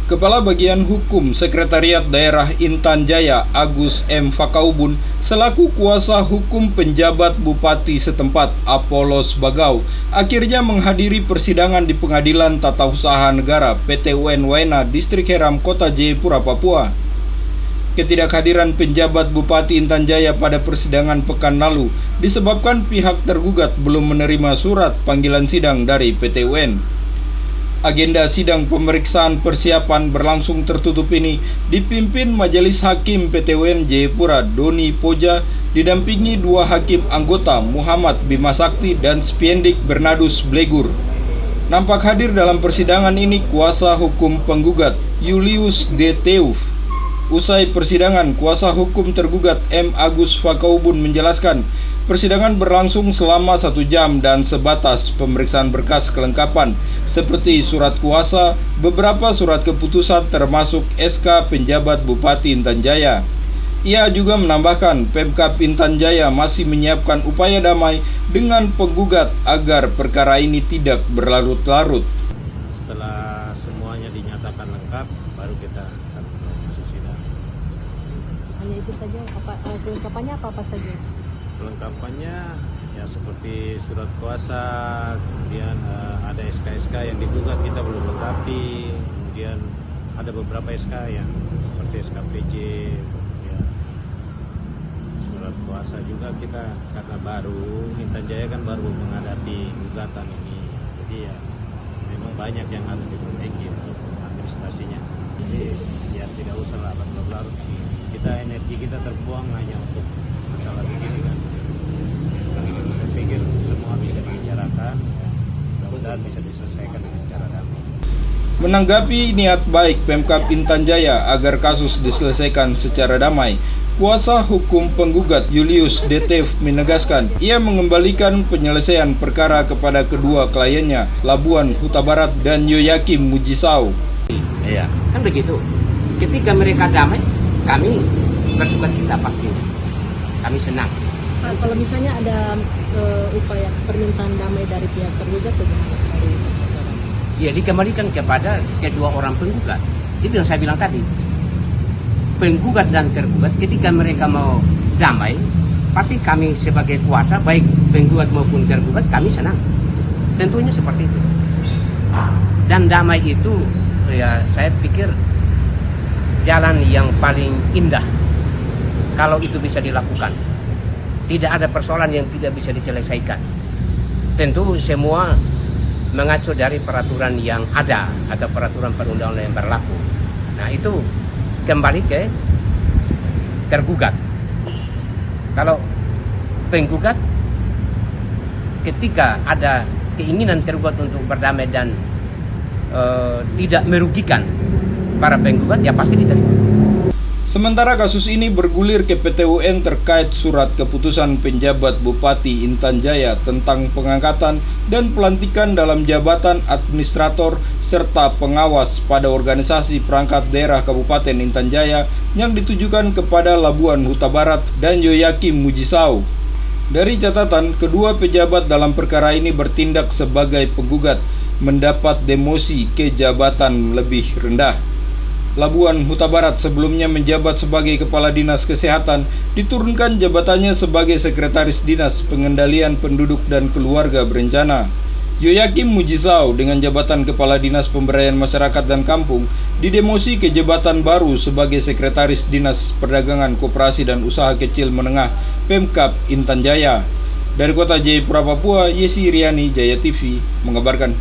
Kepala Bagian Hukum Sekretariat Daerah Intan Jaya, Agus M. Fakaubun, selaku kuasa hukum penjabat Bupati setempat, Apolos Bagau, akhirnya menghadiri persidangan di Pengadilan Tata Usaha Negara PT UN Waena, Distrik Heram, Kota Jayapura, Papua. Ketidakhadiran penjabat Bupati Intan Jaya pada persidangan pekan lalu disebabkan pihak tergugat belum menerima surat panggilan sidang dari PT UN. Agenda sidang pemeriksaan persiapan berlangsung tertutup ini dipimpin Majelis Hakim PT UN Jayapura Doni Poja didampingi dua hakim anggota Muhammad Bima Sakti dan Spiendik Bernardus Blegur. Nampak hadir dalam persidangan ini kuasa hukum penggugat Julius D. Teuf. Usai persidangan, kuasa hukum tergugat M. Agus Fakaubun menjelaskan persidangan berlangsung selama 1 jam dan sebatas pemeriksaan berkas kelengkapan seperti surat kuasa, beberapa surat keputusan termasuk SK penjabat Bupati Intan Jaya. Ia juga menambahkan Pemkab Intan Jaya masih menyiapkan upaya damai dengan penggugat agar perkara ini tidak berlarut-larut. Setelah semuanya dinyatakan lengkap, baru kita akan masuk sidang. Hanya itu saja, kelengkapannya apa saja? Kelengkapannya ya seperti surat kuasa, kemudian ada SK-SK yang digugat kita belum lengkapi, kemudian ada beberapa SK yang seperti SKPJ, kemudian surat kuasa juga kita karena baru Intan Jaya kan baru menghadapi gugatan ini, jadi ya memang banyak yang harus diperbaiki untuk administrasinya. Jadi ya tidak usah larut-larut, kita energi kita terbuang hanya untuk masalah begini kan. Saya pikir semua bisa dibicarakan, mudah-mudahan bisa diselesaikan dengan cara damai. Menanggapi niat baik Pemkab Intan Jaya agar kasus diselesaikan secara damai, kuasa hukum penggugat Julius D. Teuf menegaskan ia mengembalikan penyelesaian perkara kepada kedua kliennya, Labuan Huta Barat dan Yoyakim Mujisau. Iya, kan begitu. Ketika mereka damai, kami bersukacita pastinya. Kami senang. Kalau misalnya ada upaya permintaan damai dari pihak tergugat, bagaimana dari acara? Ya, dikembalikan kepada kedua orang penggugat. Itu yang saya bilang tadi. Penggugat dan tergugat ketika mereka mau damai, pasti kami sebagai kuasa, baik penggugat maupun tergugat, kami senang. Tentunya seperti itu. Dan damai itu, ya saya pikir jalan yang paling indah kalau itu bisa dilakukan. Tidak ada persoalan yang tidak bisa diselesaikan. Tentu semua mengacu dari peraturan yang ada atau peraturan perundang-undangan yang berlaku. Nah, itu kembali ke tergugat. Kalau penggugat, ketika ada keinginan tergugat untuk berdamai dan tidak merugikan para penggugat, ya pasti diterima. Sementara kasus ini bergulir ke PT UN terkait surat keputusan penjabat Bupati Intan Jaya tentang pengangkatan dan pelantikan dalam jabatan administrator serta pengawas pada organisasi perangkat daerah Kabupaten Intan Jaya yang ditujukan kepada Labuan Huta Barat dan Yoyakim Mujisau. Dari catatan, kedua pejabat dalam perkara ini bertindak sebagai penggugat, mendapat demosi ke jabatan lebih rendah. Labuan Huta Barat sebelumnya menjabat sebagai Kepala Dinas Kesehatan, diturunkan jabatannya sebagai Sekretaris Dinas Pengendalian Penduduk dan Keluarga Berencana. Yoyakim Mujisau dengan jabatan Kepala Dinas Pemberdayaan Masyarakat dan Kampung didemosi ke jabatan baru sebagai Sekretaris Dinas Perdagangan Koperasi dan Usaha Kecil Menengah Pemkab Intan Jaya. Dari Kota Jayapura, Papua, Yesi Riani, Jaya TV mengabarkan.